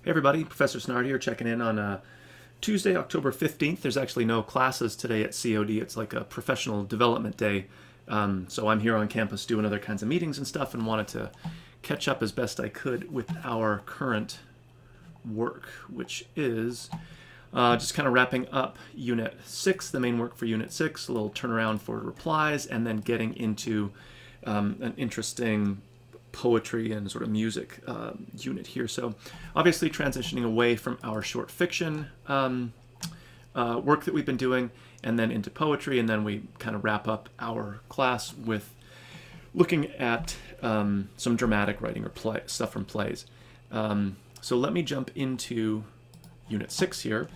Hey everybody, Professor Snard here, checking in on Tuesday, October 15th. There's actually no classes today at COD. It's like a professional development day. So I'm here on campus doing other kinds of meetings and stuff and wanted to catch up as best I could with our current work, which is just kind of wrapping up Unit 6, the main work for Unit 6, a little turnaround for replies, and then getting into an interesting poetry and sort of music unit here. So obviously transitioning away from our short fiction work that we've been doing and then into poetry, and then we kind of wrap up our class with looking at some dramatic writing or stuff from plays. So let me jump into Unit 6 here,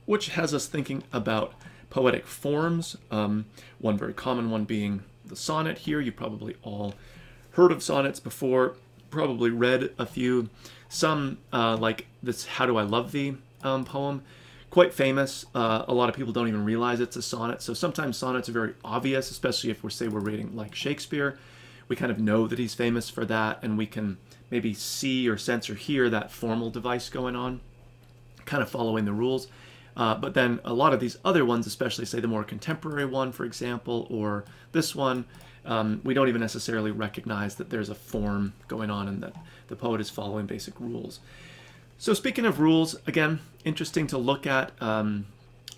which has us thinking about poetic forms. One very common one being the sonnet here. You probably all heard of sonnets before, probably read a few. Some, like this How Do I Love Thee poem, quite famous. A lot of people don't even realize it's a sonnet. So sometimes sonnets are very obvious, especially if we're reading like Shakespeare. We kind of know that he's famous for that, and we can maybe see or sense or hear that formal device going on, kind of following the rules. But then a lot of these other ones, especially say the more contemporary one, for example, or this one, we don't even necessarily recognize that there's a form going on and that the poet is following basic rules. So speaking of rules, again, interesting to look at,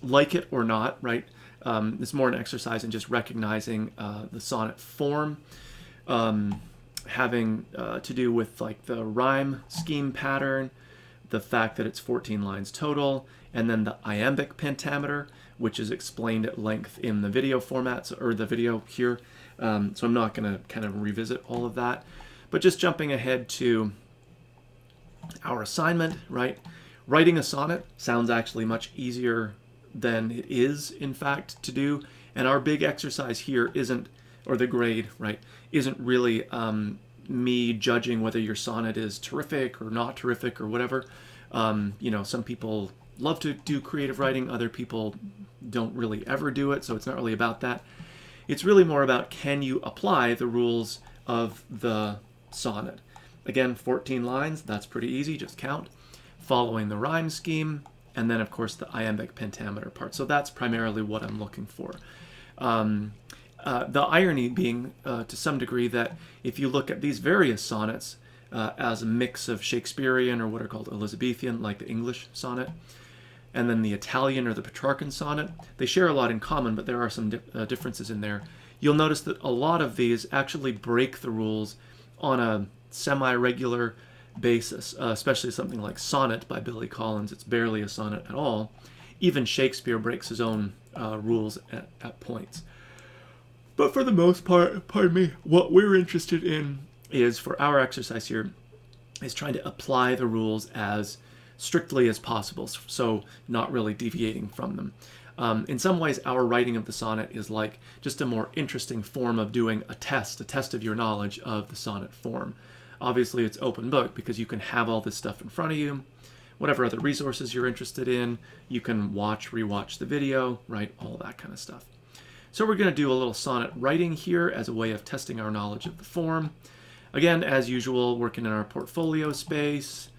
like it or not, right? It's more an exercise in just recognizing the sonnet form, having to do with like the rhyme scheme pattern, the fact that it's 14 lines total, and then the iambic pentameter, which is explained at length in the video formats or the video here. So I'm not going to kind of revisit all of that, but just jumping ahead to our assignment, right? Writing a sonnet sounds actually much easier than it is, in fact, to do. And our big exercise here isn't, or the grade, right, isn't really me judging whether your sonnet is terrific or not terrific or whatever. You know, some people love to do creative writing, other people don't really ever do it, so it's not really about that. It's really more about, can you apply the rules of the sonnet? Again, 14 lines, that's pretty easy, just count. Following the rhyme scheme, and then of course the iambic pentameter part. So that's primarily what I'm looking for. The irony being, to some degree, that if you look at these various sonnets as a mix of Shakespearean or what are called Elizabethan, like the English sonnet, and then the Italian or the Petrarchan sonnet, they share a lot in common, but there are some differences in there. You'll notice that a lot of these actually break the rules on a semi-regular basis, especially something like Sonnet by Billy Collins. It's barely a sonnet at all. Even Shakespeare breaks his own rules at points. But for the most part, what we're interested in is, for our exercise here, is trying to apply the rules as strictly as possible, so not really deviating from them. In some ways, our writing of the sonnet is like just a more interesting form of doing a test of your knowledge of the sonnet form. Obviously, it's open book because you can have all this stuff in front of you. Whatever other resources you're interested in, you can rewatch the video, right? All that kind of stuff. So we're going to do a little sonnet writing here as a way of testing our knowledge of the form. Again, as usual, working in our portfolio space.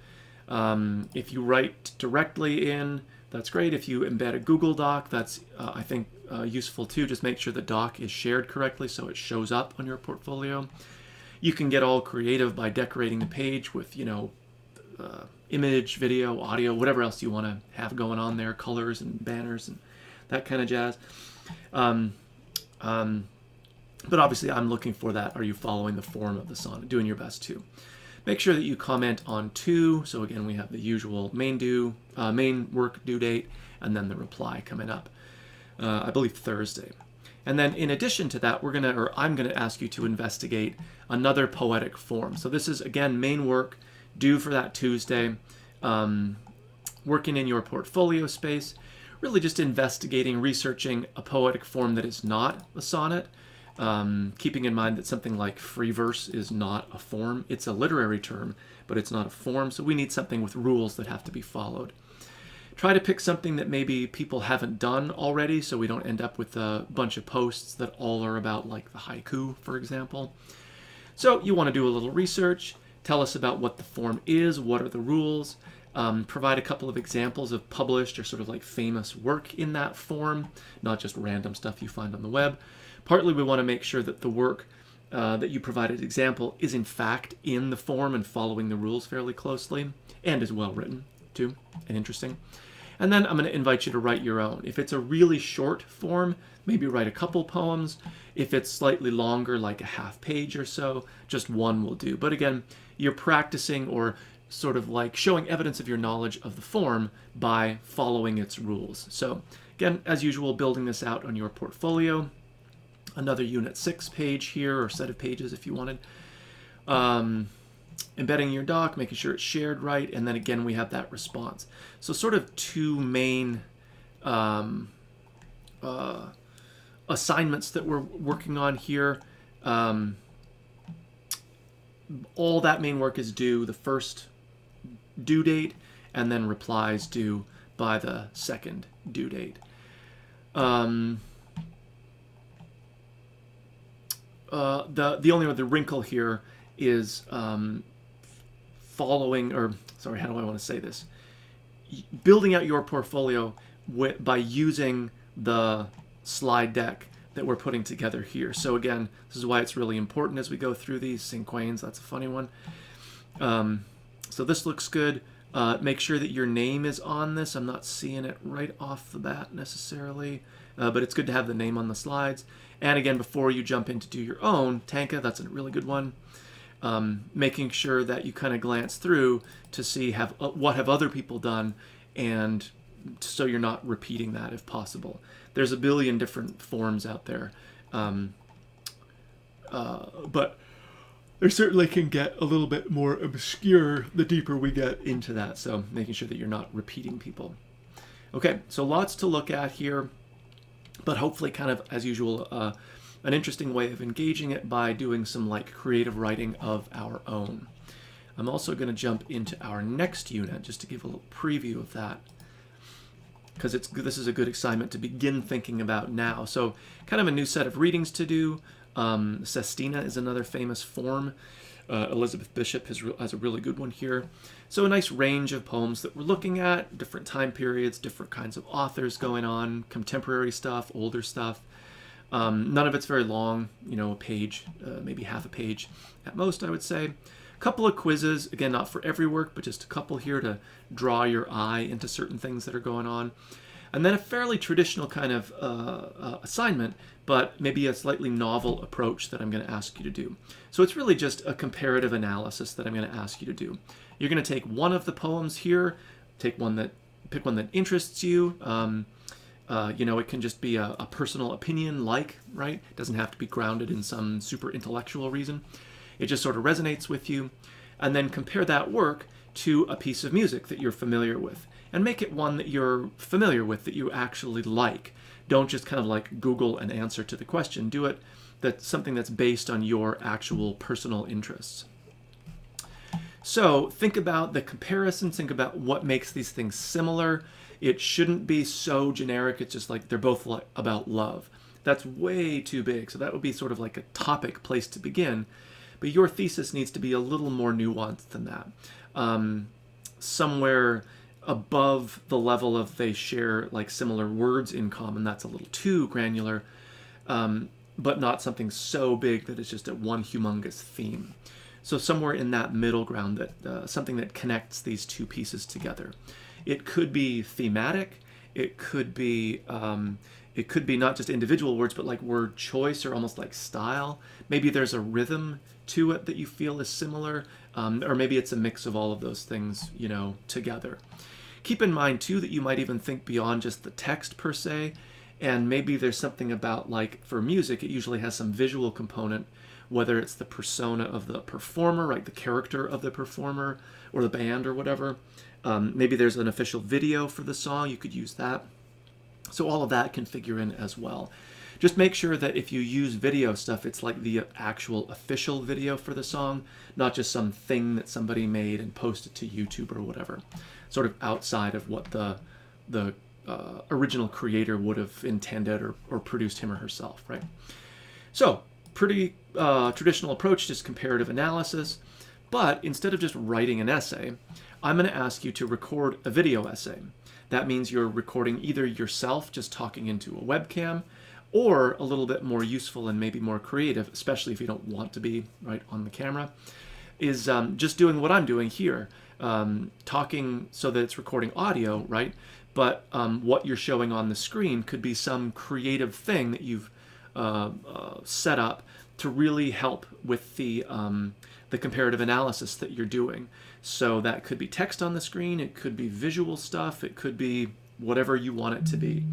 If you write directly in, that's great. If you embed a Google Doc, that's, I think, useful too. Just make sure the doc is shared correctly so it shows up on your portfolio. You can get all creative by decorating the page with, you know, image, video, audio, whatever else you want to have going on there, colors and banners and that kind of jazz. But obviously I'm looking for that. Are you following the form of the sonnet? Doing your best too. Make sure that you comment on 2. So again, we have the usual main work due date, and then the reply coming up, I believe Thursday. And then in addition to that, I'm gonna ask you to investigate another poetic form. So this is, again, main work due for that Tuesday. Working in your portfolio space, really just investigating, researching a poetic form that is not a sonnet. Keeping in mind that something like free verse is not a form. It's a literary term, but it's not a form, so we need something with rules that have to be followed. Try to pick something that maybe people haven't done already, so we don't end up with a bunch of posts that all are about like the haiku, for example. So you want to do a little research, tell us about what the form is, what are the rules, provide a couple of examples of published or sort of like famous work in that form, not just random stuff you find on the web. Partly we want to make sure that the work that you provide as example is in fact in the form and following the rules fairly closely, and is well written too and interesting. And then I'm going to invite you to write your own. If it's a really short form, maybe write a couple poems. If it's slightly longer, like a half page or so, just one will do. But again, you're practicing or sort of like showing evidence of your knowledge of the form by following its rules. So again, as usual, building this out on your portfolio. Another Unit 6 page here, or set of pages if you wanted. Embedding your doc, making sure it's shared right, and then again we have that response. So sort of two main assignments that we're working on here. All that main work is due the first due date, and then replies due by the second due date. The only other wrinkle here is following, or sorry, how do I want to say this? Building out your portfolio by using the slide deck that we're putting together here. So again, this is why it's really important as we go through these. Cinquains, that's a funny one. So this looks good. Make sure that your name is on this. I'm not seeing it right off the bat necessarily, but it's good to have the name on the slides. And again, before you jump in to do your own, Tanka, that's a really good one. Making sure that you kind of glance through to see what have other people done, and so you're not repeating that if possible. There's a billion different forms out there, but they certainly can get a little bit more obscure the deeper we get into that, so making sure that you're not repeating people. Okay, so lots to look at here, but hopefully kind of, as usual, an interesting way of engaging it by doing some like creative writing of our own. I'm also going to jump into our next unit just to give a little preview of that, because this is a good assignment to begin thinking about now. So kind of a new set of readings to do. Sestina is another famous form. Elizabeth Bishop has a really good one here. So a nice range of poems that we're looking at, different time periods, different kinds of authors going on, contemporary stuff, older stuff. None of it's very long, a page, maybe half a page at most, I would say. A couple of quizzes, again, not for every work, but just a couple here to draw your eye into certain things that are going on. And then a fairly traditional kind of assignment, but maybe a slightly novel approach that I'm going to ask you to do. So it's really just a comparative analysis that I'm going to ask you to do. You're going to take one of the poems here, pick one that interests you. It can just be a personal opinion, right? It doesn't have to be grounded in some super intellectual reason. It just sort of resonates with you. And then compare that work to a piece of music that you're familiar with. And make it one that you're familiar with, that you actually like. Don't just kind of like Google an answer to the question. Do it that's something that's based on your actual personal interests. So think about the comparison. Think about what makes these things similar. It shouldn't be so generic. It's just like they're both about love. That's way too big. So that would be sort of like a topic place to begin. But your thesis needs to be a little more nuanced than that. Somewhere above the level of they share like similar words in common. That's a little too granular, but not something so big that it's just a one humongous theme. So somewhere in that middle ground, that something that connects these two pieces together. It could be thematic. It could be not just individual words, but like word choice or almost like style. Maybe there's a rhythm to it that you feel is similar, or maybe it's a mix of all of those things, together. Keep in mind too that you might even think beyond just the text per se, and maybe there's something about, like for music, it usually has some visual component, whether it's the persona of the performer, right, the character of the performer or the band or whatever. Maybe there's an official video for the song, you could use that. So all of that can figure in as well. Just make sure that if you use video stuff, it's like the actual official video for the song, not just some thing that somebody made and posted to YouTube or whatever, sort of outside of what the original creator would have intended or produced him or herself, right? So pretty traditional approach, just comparative analysis. But instead of just writing an essay, I'm going to ask you to record a video essay. That means you're recording either yourself just talking into a webcam, or a little bit more useful and maybe more creative, especially if you don't want to be right on the camera, is just doing what I'm doing here, talking so that it's recording audio, right? But what you're showing on the screen could be some creative thing that you've set up to really help with the comparative analysis that you're doing. So that could be text on the screen, it could be visual stuff, it could be whatever you want it to be.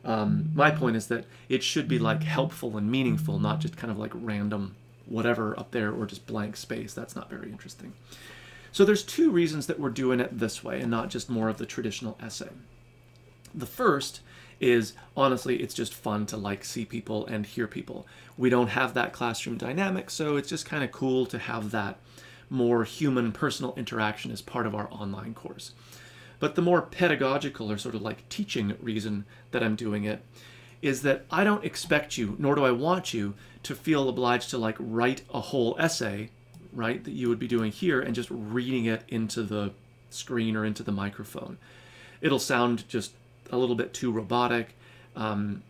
My point is that it should be like helpful and meaningful, not just kind of like random whatever up there or just blank space. That's not very interesting. So there's two reasons that we're doing it this way and not just more of the traditional essay. The first is, honestly, it's just fun to like see people and hear people. We don't have that classroom dynamic, so it's just kind of cool to have that more human personal interaction as part of our online course. But the more pedagogical or sort of like teaching reason that I'm doing it is that I don't expect you, nor do I want you, to feel obliged to like write a whole essay, right, that you would be doing here and just reading it into the screen or into the microphone. It'll sound just a little bit too robotic and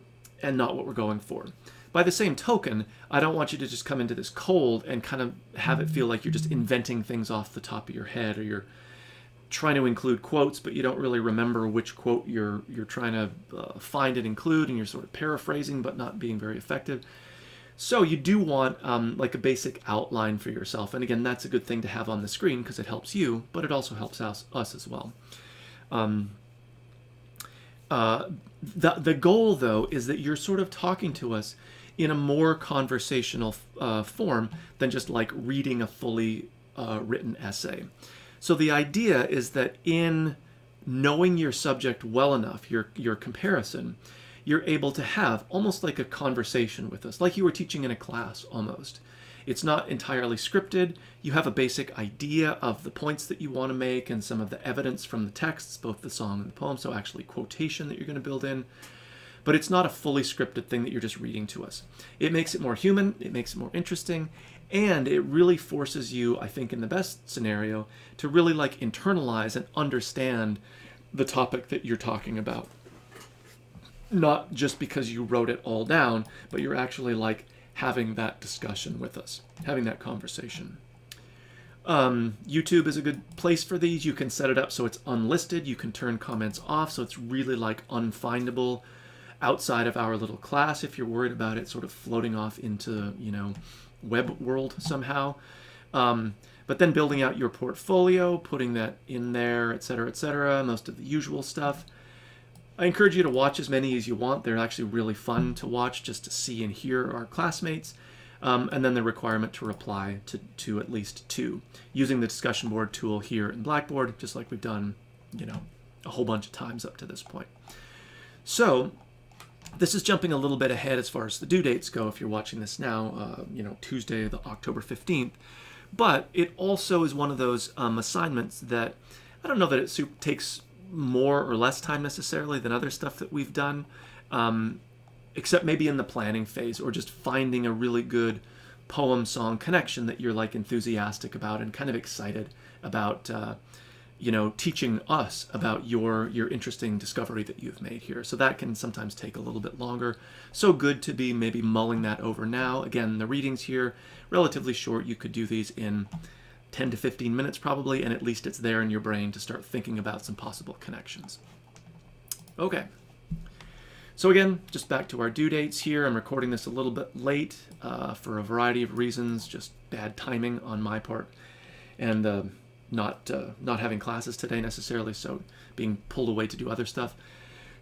not what we're going for. By the same token, I don't want you to just come into this cold and kind of have it feel like you're just inventing things off the top of your head, or you're trying to include quotes, but you don't really remember which quote you're trying to find and include, and you're sort of paraphrasing but not being very effective. So you do want like a basic outline for yourself, and again, that's a good thing to have on the screen because it helps you, but it also helps us as well. The goal, though, is that you're sort of talking to us in a more conversational form than just like reading a fully written essay. So the idea is that in knowing your subject well enough, your comparison, you're able to have almost like a conversation with us, like you were teaching in a class almost. It's not entirely scripted. You have a basic idea of the points that you want to make and some of the evidence from the texts, both the song and the poem, so actually quotation that you're going to build in. But it's not a fully scripted thing that you're just reading to us. It makes it more human, it makes it more interesting, and it really forces you, I think in the best scenario, to really like internalize and understand the topic that you're talking about. Not just because you wrote it all down, but you're actually like having that discussion with us, having that conversation. YouTube is a good place for these. You can set it up so it's unlisted. You can turn comments off so it's really like unfindable outside of our little class if you're worried about it sort of floating off into, you know, web world somehow. But then building out your portfolio, putting that in there, etc., most of the usual stuff. I encourage you to watch as many as you want. They're actually really fun to watch just to see and hear our classmates. And then the requirement to reply to at least 2 using the discussion board tool here in Blackboard, just like we've done, you know, a whole bunch of times up to this point. So this is jumping a little bit ahead as far as the due dates go if you're watching this now, you know, Tuesday, the October 15th. But it also is one of those assignments that, I don't know that it takes more or less time necessarily than other stuff that we've done, except maybe in the planning phase or just finding a really good poem-song connection that you're like enthusiastic about and kind of excited about, you know, teaching us about your interesting discovery that you've made here. So that can sometimes take a little bit longer. So good to be maybe mulling that over now. Again, the readings here, relatively short. You could do these in 10 to 15 minutes probably, and at least it's there in your brain to start thinking about some possible connections. Okay. So again, just back to our due dates here. I'm recording this a little bit late for a variety of reasons, just bad timing on my part, and not having classes today necessarily, so being pulled away to do other stuff.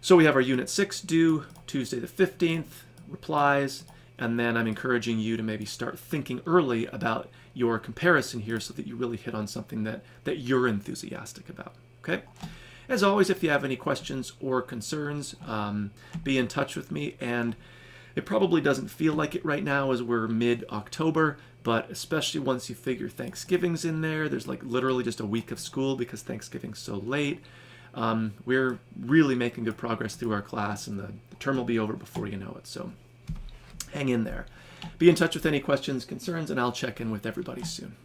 So we have our Unit 6 due Tuesday the 15th, replies, and then I'm encouraging you to maybe start thinking early about your comparison here so that you really hit on something that you're enthusiastic about, okay? As always, if you have any questions or concerns, be in touch with me, and it probably doesn't feel like it right now as we're mid-October, but especially once you figure Thanksgiving's in there, there's like literally just a week of school because Thanksgiving's so late. We're really making good progress through our class, and the term will be over before you know it, so hang in there. Be in touch with any questions, concerns, and I'll check in with everybody soon.